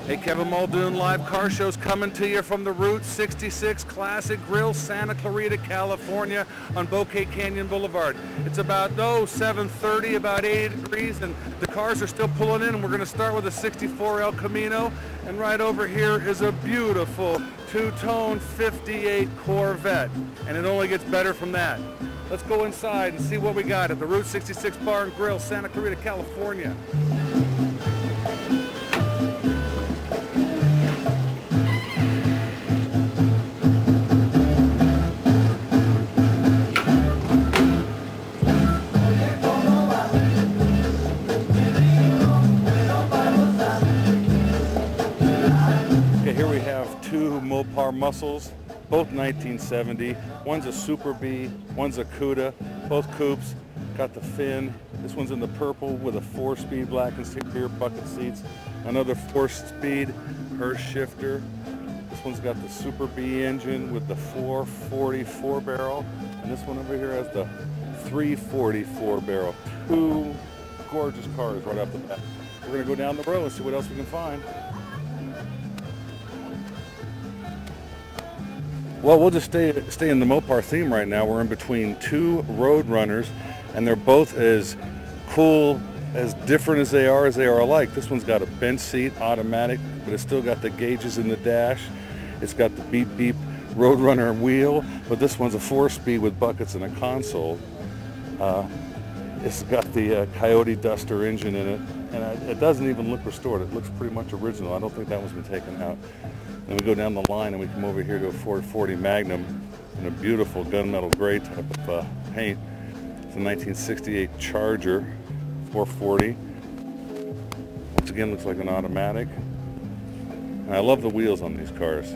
Hey, Kevin Muldoon, live car shows coming to you from the Route 66 Classic Grill, Santa Clarita, California, on Bouquet Canyon Boulevard. It's about 7:30, about 80 degrees, and the cars are still pulling in. And we're going to start with a '64 El Camino, and right over here is a beautiful two-tone '58 Corvette, and it only gets better from that. Let's go inside and see what we got at the Route 66 Bar and Grill, Santa Clarita, California. Mopar muscles, both 1970. One's a Super B, one's a Cuda, both coupes. Got the fin. This one's in the purple with a 4-speed black interior, bucket seats. Another 4-speed Hurst shifter. This one's got the Super B engine with the 440 4-barrel, and this one over here has the 340 4-barrel. Two gorgeous cars right off the bat. We're gonna go down the road and see what else we can find. Well, we'll just stay in the Mopar theme right now. We're in between two Road Runners, and they're both as cool, as different as they are alike. This one's got a bench seat, automatic, but it's still got the gauges in the dash. It's got the beep beep Road Runner wheel, but this one's a 4-speed with buckets and a console. It's got the Coyote Duster engine in it, and it doesn't even look restored. It looks pretty much original. I don't think that one's been taken out. Then we go down the line and we come over here to a 440 Magnum in a beautiful gunmetal gray type of paint. It's a 1968 Charger 440. Once again, looks like an automatic. And I love the wheels on these cars.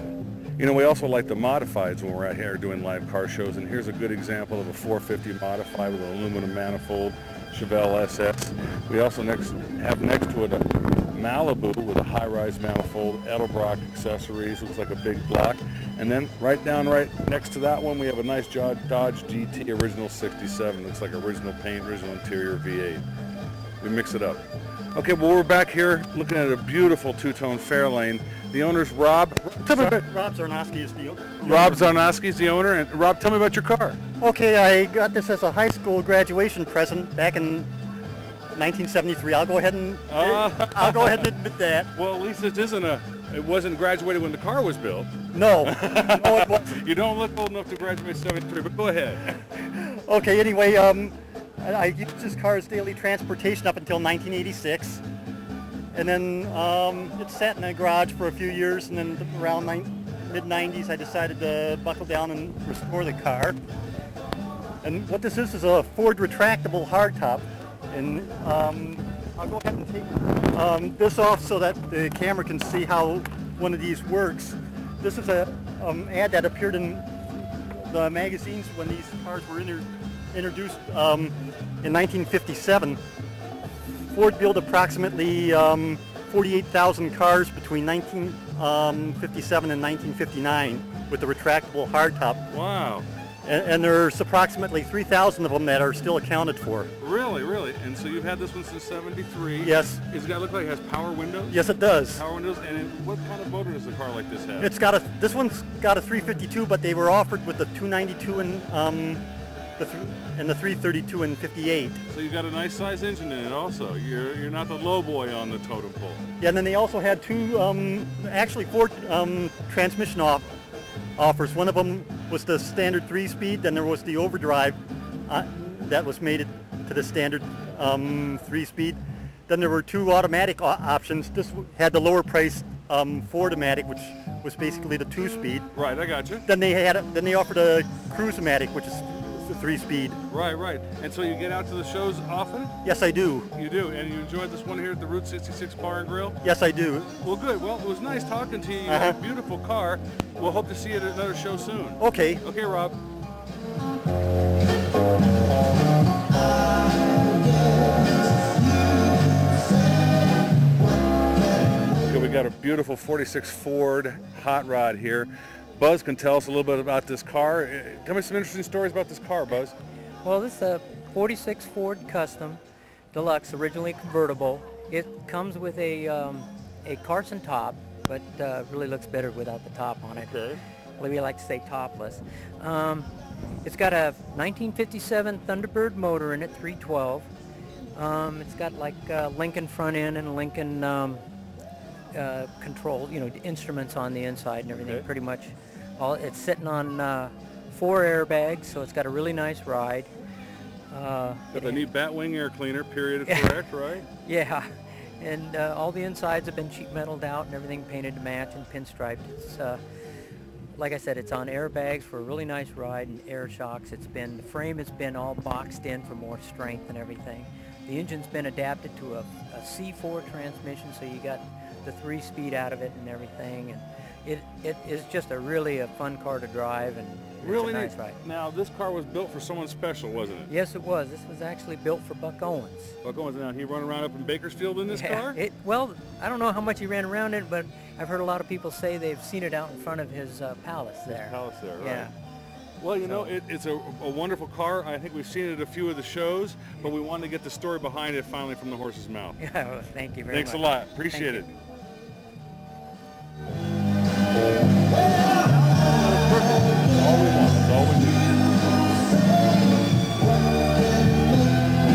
You know, we also like the modifieds when we're out here doing live car shows, and here's a good example of a 450 modified with an aluminum manifold, Chevelle SS. We also have next to it a Malibu with a high-rise manifold, Edelbrock accessories, looks like a big block. And then right next to that one, we have a nice Dodge GT original 67. Looks like original paint, original interior V8. We mix it up. Okay, well, we're back here looking at a beautiful two-tone Fairlane. The owner's Rob. Rob Zarnowski is the owner. Rob Zarnowski is the owner. And Rob, tell me about your car. Okay, I got this as a high school graduation present back in 1973. I'll go ahead and admit that. Well, at least it wasn't graduated when the car was built. No, no, it wasn't. You don't look old enough to graduate 73, but go ahead. Okay, anyway, I used this car as daily transportation up until 1986, and then it sat in a garage for a few years, and then around mid-90s I decided to buckle down and restore the car. And what this is a Ford retractable hardtop. And I'll go ahead and take this off so that the camera can see how one of these works. This is a ad that appeared in the magazines when these cars were introduced in 1957. Ford built approximately 48,000 cars between 1957 and 1959 with the retractable hardtop. Wow. And there's approximately 3,000 of them that are still accounted for. Really, really? And so you've had this one since 73? Yes. Does it look like it has power windows? Yes, it does. Power windows, and what kind of motor does a car like this have? This one's got a 352, but they were offered with the 292 and the 332 and 58. So you've got a nice size engine in it also. You're not the low boy on the totem pole. Yeah, and then they also had four transmission offers. One of them was the standard 3-speed, then there was the overdrive that was made to the standard 3-speed. Then there were two automatic options. This had the lower price Ford-O-Matic, which was basically the 2-speed. Right, I got you. Then they offered a Cruise-O-Matic, which is the 3-speed. Right, right. And so you get out to the shows often? Yes, I do. You do, and you enjoyed this one here at the Route 66 Bar and Grill? Yes, I do. Well, good. Well, it was nice talking to you. You have a beautiful car. We'll hope to see you at another show soon. Okay. Okay, Rob. Okay, we got a beautiful 46 Ford hot rod here. Buzz can tell us a little bit about this car. Tell me some interesting stories about this car, Buzz. Well, this is a 46 Ford Custom Deluxe, originally convertible. It comes with a a Carson top, but really looks better without the top on it. Okay. We like to say topless. It's got a 1957 Thunderbird motor in it, 312. It's got like Lincoln front end and Lincoln control, instruments on the inside and everything. Okay. Pretty much all. It's sitting on 4 airbags, so it's got a really nice ride. Got the neat Batwing air cleaner, period, correct, right? Yeah, and all the insides have been sheet metaled out and everything painted to match and pinstriped. It's like I said, it's on airbags for a really nice ride and air shocks. The frame has been all boxed in for more strength and everything. The engine's been adapted to a C4 transmission, so you got the 3-speed out of it and everything. And it is just a fun car to drive, and Really it's a nice neat. ride. Now, this car was built for someone special, wasn't it? Yes, it was. This was actually built for Buck Owens. Buck Owens, now he run around up in Bakersfield in this car? Well, I don't know how much he ran around in, but I've heard a lot of people say they've seen it out in front of his palace there. Palace there, right? Yeah. Well, it's a wonderful car. I think we've seen it at a few of the shows, but we wanted to get the story behind it finally from the horse's mouth. Yeah, well, thank you very Thanks much. a lot. Appreciate it. Thank you. All we want. That's all we need.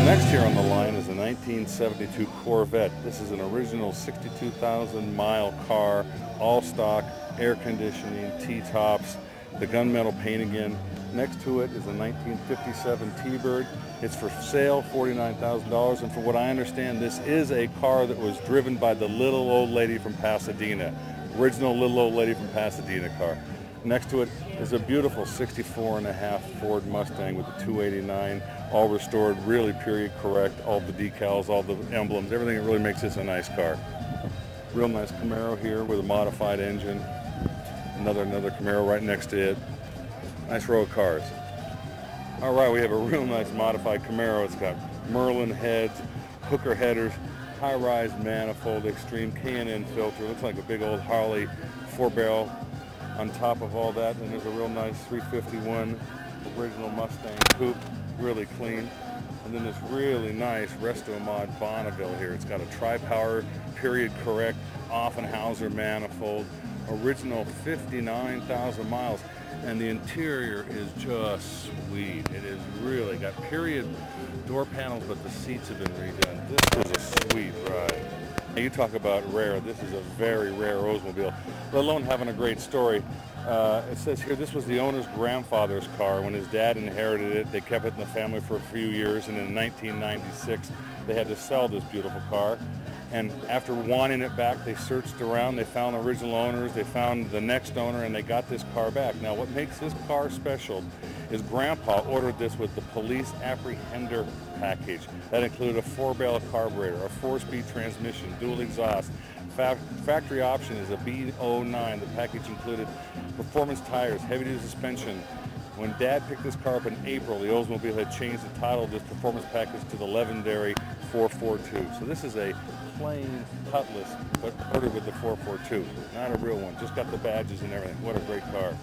Next here on the line is a 1972 Corvette. This is an original 62,000-mile car, all stock, air conditioning, T-tops, the gunmetal paint again. Next to it is a 1957 T-Bird. It's for sale, $49,000, and from what I understand, this is a car that was driven by the little old lady from Pasadena. Original little old lady from Pasadena car. Next to it is a beautiful 64.5 Ford Mustang with a 289, all restored, really period correct, all the decals, all the emblems, everything that really makes this a nice car. Real nice Camaro here with a modified engine. Another Camaro right next to it. Nice row of cars. All right, we have a real nice modified Camaro. It's got Merlin heads, hooker headers, high-rise manifold, extreme K&N filter. Looks like a big old Harley 4-barrel on top of all that. And there's a real nice 351 original Mustang coupe, really clean. And then this really nice Resto Mod Bonneville here. It's got a tri-power, period correct, Offenhauser manifold, original 59,000 miles. And the interior is just sweet. It is really got period door panels, but the seats have been redone. This is a sweet ride. Now you talk about rare. This is a very rare Oldsmobile, let alone having a great story. It says here this was the owner's grandfather's car. When his dad inherited it, they kept it in the family for a few years, and in 1996 they had to sell this beautiful car. And after wanting it back, they searched around, they found original owners, they found the next owner, and they got this car back. Now what makes this car special is Grandpa ordered this with the police apprehender package. That included a 4-barrel carburetor, a 4-speed transmission, dual exhaust. Factory option is a B09. The package included performance tires, heavy-duty suspension. When Dad picked this car up in April, the Oldsmobile had changed the title of this performance package to the legendary 442. So this is a plain Cutlass, but ordered with the 442. Not a real one, just got the badges and everything. What a great car.